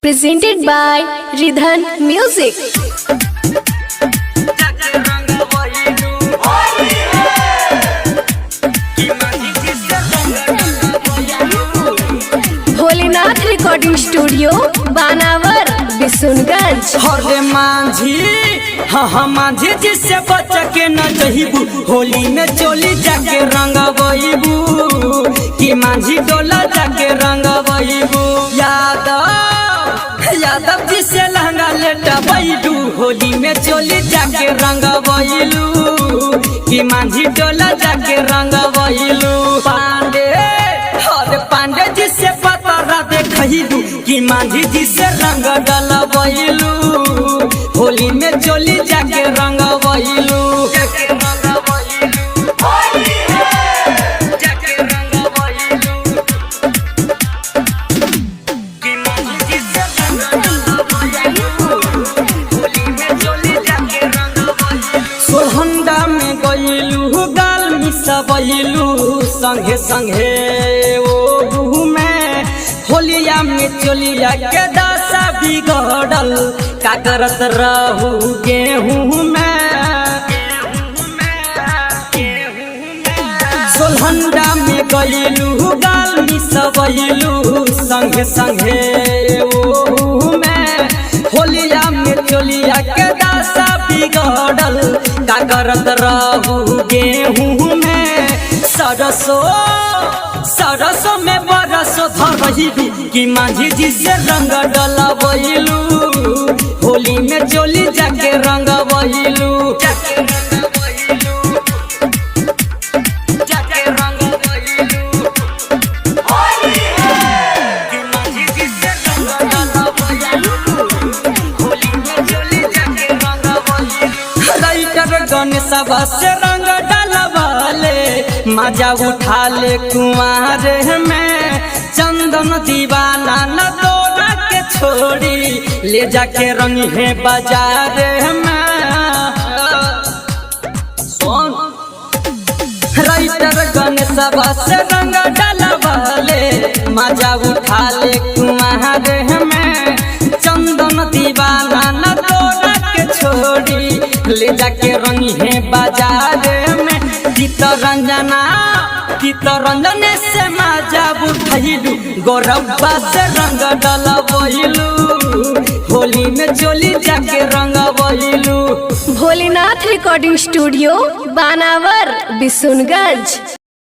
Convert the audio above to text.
Presented by Ridhan Music. Bholenath recording studio बानावर बिशुनगंज। हरे मांझी हाँ मांझी जिससे बच के न जहिबू होली में चोली जाके रंग बईबू कि मांझी डोला जाके रंग बईबू यादव जिससे लहंगा लेटा बैडू होली में चोली जाके रंग बईलू कि मांझी डोला जाके रंग बईलू पांडे जिससे पता देखू कि मांझी जिससे रंग डलबैलू होली में चोली जाके रंग बईलू। सोहंदा में गईलू गाल मिसबैलू संगे संगे ओ घूमे होलिया में चोलिया के दशा बिगड़ल का करत रहू गेहूं में सोहंदा में गईलू गाल मिसबैलू संगे संगे ओ में होलिया में चोलिया के दशा बिगड़ल का करत रहू गेहूं में सरसों में बरसो धरहिबू कि मांझी जिससे रंग डलबैलू होली में चोली जाके रंग बईलू। गणेश से रंग डलवाले मजा उठा ले कुमार में चंदन दीवाना न तोड़ा के छोड़ी ले जाके रंग है बाजार में राइटर गणेश से रंग डलवाले मजा उठा ले कुमार में चंदन दीवाना न तोड़ा के छोड़ी ले जाके रंग है बाजार में चित्तरंजन से मजा उठैलू गौरब्बा से रंग डलबैलू होली में चोली जाके रंग बईलू। भोलेनाथ रिकॉर्डिंग स्टूडियो बानावर बिशुनगंज।